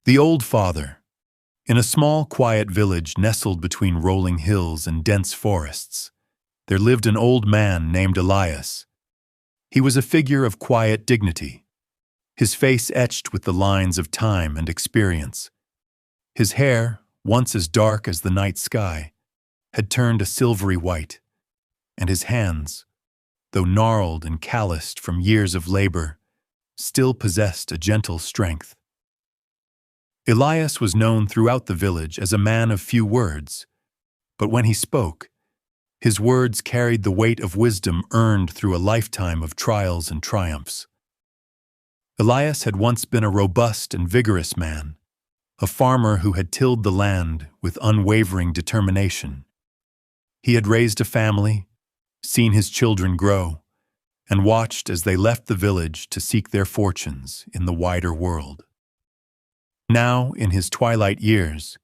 The Old Father. In a small, quiet village nestled between rolling hills and dense forests, there lived an old man named Elias. He was a figure of quiet dignity, his face etched with the lines of time and experience. His hair, once as dark as the night sky, had turned a silvery white, and his hands, though gnarled and calloused from years of labor, still possessed a gentle strength. Elias was known throughout the village as a man of few words, but when he spoke, his words carried the weight of wisdom earned through a lifetime of trials and triumphs. Elias had once been a robust and vigorous man, a farmer who had tilled the land with unwavering determination. He had raised a family, seen his children grow, and watched as they left the village to seek their fortunes in the wider world. Now, in his twilight years,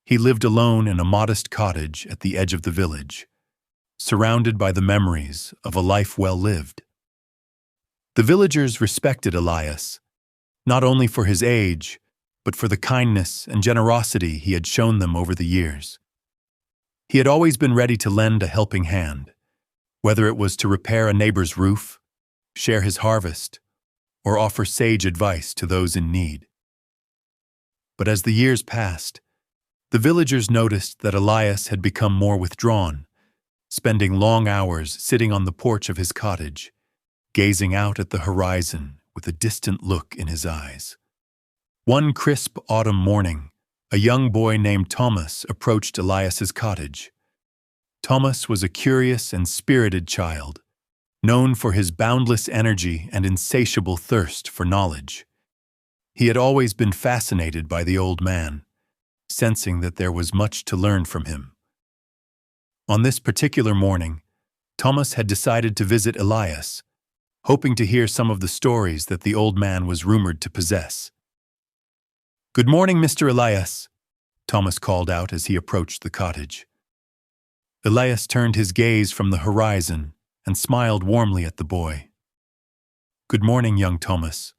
he lived alone in a modest cottage at the edge of the village, surrounded by the memories of a life well lived. The villagers respected Elias, not only for his age, but for the kindness and generosity he had shown them over the years. He had always been ready to lend a helping hand, whether it was to repair a neighbor's roof, share his harvest, or offer sage advice to those in need. But as the years passed, the villagers noticed that Elias had become more withdrawn, spending long hours sitting on the porch of his cottage, gazing out at the horizon with a distant look in his eyes. One crisp autumn morning, a young boy named Thomas approached Elias's cottage. Thomas was a curious and spirited child, known for his boundless energy and insatiable thirst for knowledge. He had always been fascinated by the old man, sensing that there was much to learn from him. On this particular morning, Thomas had decided to visit Elias, hoping to hear some of the stories that the old man was rumored to possess. "Good morning, Mr. Elias," Thomas called out as he approached the cottage. Elias turned his gaze from the horizon and smiled warmly at the boy. "Good morning, young Thomas.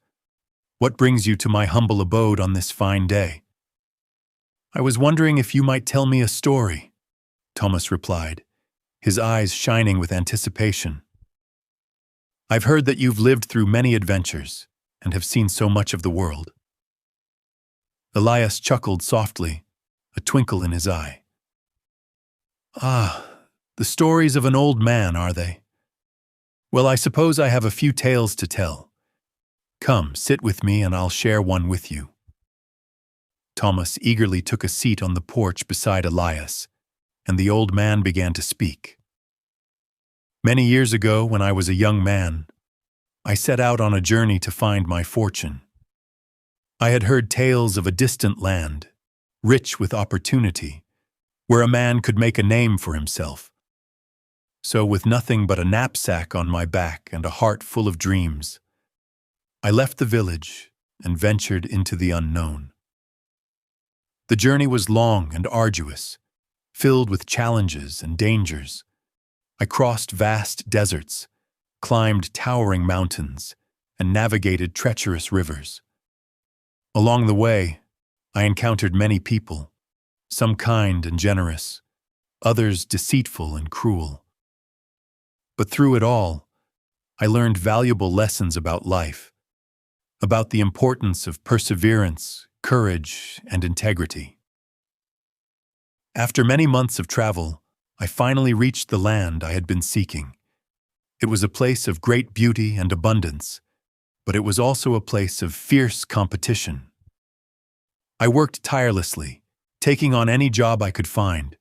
What brings you to my humble abode on this fine day?" "I was wondering if you might tell me a story," Thomas replied, his eyes shining with anticipation. "I've heard that you've lived through many adventures and have seen so much of the world." Elias chuckled softly, a twinkle in his eye. "Ah, the stories of an old man, are they? Well, I suppose I have a few tales to tell. Come, sit with me and I'll share one with you." Thomas eagerly took a seat on the porch beside Elias, and the old man began to speak. "Many years ago, when I was a young man, I set out on a journey to find my fortune. I had heard tales of a distant land, rich with opportunity, where a man could make a name for himself. So with nothing but a knapsack on my back and a heart full of dreams, I left the village and ventured into the unknown. The journey was long and arduous, filled with challenges and dangers. I crossed vast deserts, climbed towering mountains, and navigated treacherous rivers. Along the way, I encountered many people, some kind and generous, others deceitful and cruel. But through it all, I learned valuable lessons about life, about the importance of perseverance, courage, and integrity. After many months of travel, I finally reached the land I had been seeking. It was a place of great beauty and abundance, but it was also a place of fierce competition. I worked tirelessly, taking on any job I could find,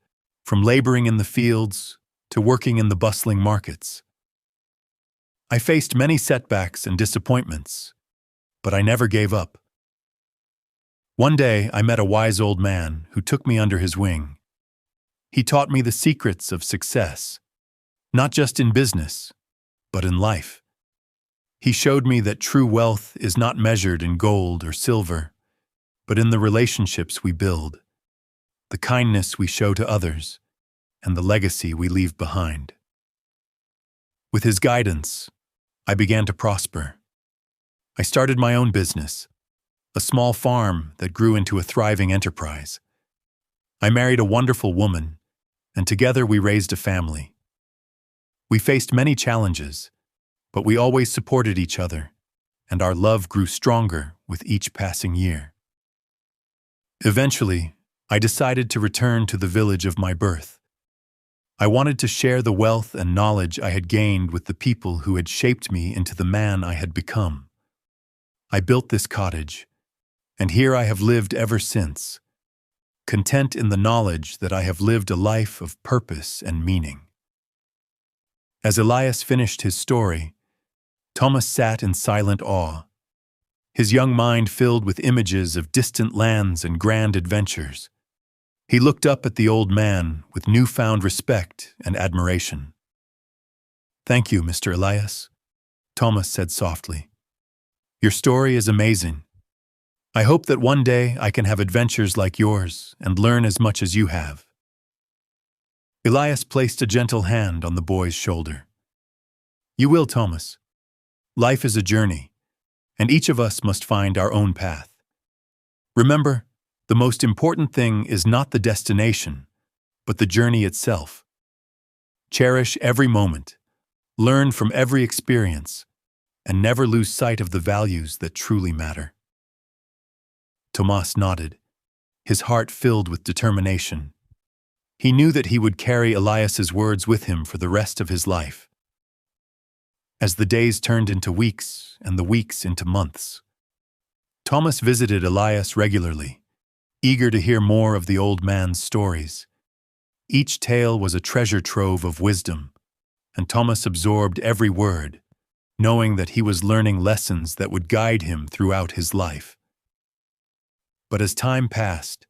from laboring in the fields to working in the bustling markets. I faced many setbacks and disappointments, but I never gave up. One day, I met a wise old man who took me under his wing. He taught me the secrets of success, not just in business, but in life. He showed me that true wealth is not measured in gold or silver, but in the relationships we build, the kindness we show to others, and the legacy we leave behind. With his guidance, I began to prosper. I started my own business, a small farm that grew into a thriving enterprise. I married a wonderful woman, and together we raised a family. We faced many challenges, but we always supported each other, and our love grew stronger with each passing year. Eventually, I decided to return to the village of my birth. I wanted to share the wealth and knowledge I had gained with the people who had shaped me into the man I had become. I built this cottage, and here I have lived ever since, content in the knowledge that I have lived a life of purpose and meaning. As Elias finished his story, Thomas sat in silent awe, his young mind filled with images of distant lands and grand adventures. He looked up at the old man with newfound respect and admiration. "Thank you, Mr. Elias," Thomas said softly. "Your story is amazing. I hope that one day I can have adventures like yours and learn as much as you have." Elias placed a gentle hand on the boy's shoulder. "You will, Thomas. Life is a journey, and each of us must find our own path. Remember, the most important thing is not the destination, but the journey itself. Cherish every moment, learn from every experience, and never lose sight of the values that truly matter." Tomas nodded, his heart filled with determination. He knew that he would carry Elias's words with him for the rest of his life. As the days turned into weeks and the weeks into months, Thomas visited Elias regularly, eager to hear more of the old man's stories. Each tale was a treasure trove of wisdom, and Thomas absorbed every word, knowing that he was learning lessons that would guide him throughout his life. But as time passed,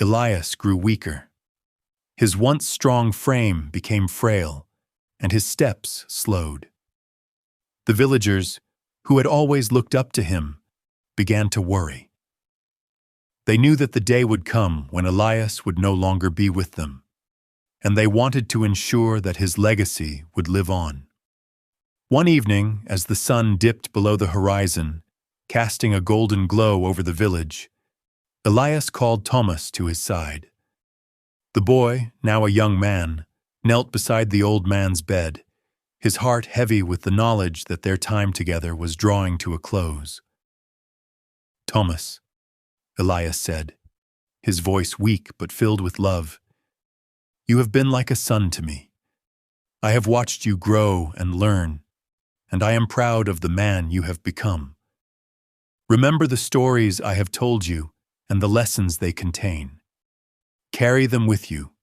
Elias grew weaker. His once strong frame became frail, and his steps slowed. The villagers, who had always looked up to him, began to worry. They knew that the day would come when Elias would no longer be with them, and they wanted to ensure that his legacy would live on. One evening, as the sun dipped below the horizon, casting a golden glow over the village, Elias called Thomas to his side. The boy, now a young man, knelt beside the old man's bed, his heart heavy with the knowledge that their time together was drawing to a close. "Thomas," Elias said, his voice weak but filled with love, "you have been like a son to me. I have watched you grow and learn, and I am proud of the man you have become. Remember the stories I have told you and the lessons they contain. Carry them with you,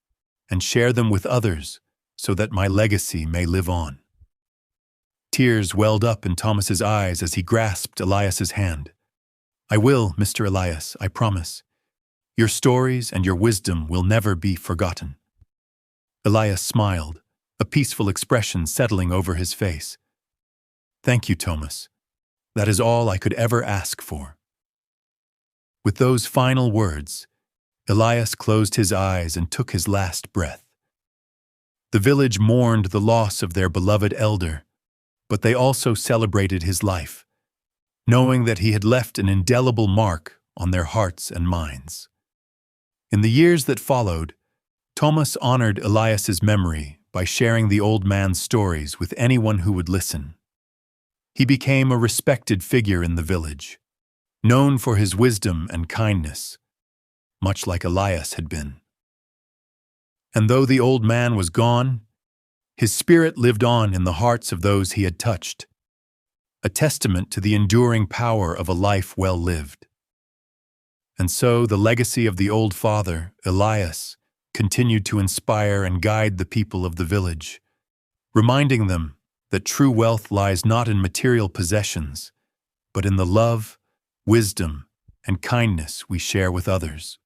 and share them with others so that my legacy may live on." Tears welled up in Thomas's eyes as he grasped Elias's hand. "I will, Mr. Elias, I promise. Your stories and your wisdom will never be forgotten." Elias smiled, a peaceful expression settling over his face. "Thank you, Thomas. That is all I could ever ask for." With those final words, Elias closed his eyes and took his last breath. The village mourned the loss of their beloved elder, but they also celebrated his life, knowing that he had left an indelible mark on their hearts and minds. In the years that followed, Thomas honored Elias's memory by sharing the old man's stories with anyone who would listen. He became a respected figure in the village, known for his wisdom and kindness, much like Elias had been. And though the old man was gone, his spirit lived on in the hearts of those he had touched, a testament to the enduring power of a life well lived. And so the legacy of the old father, Elias, continued to inspire and guide the people of the village, reminding them that true wealth lies not in material possessions, but in the love, wisdom, and kindness we share with others.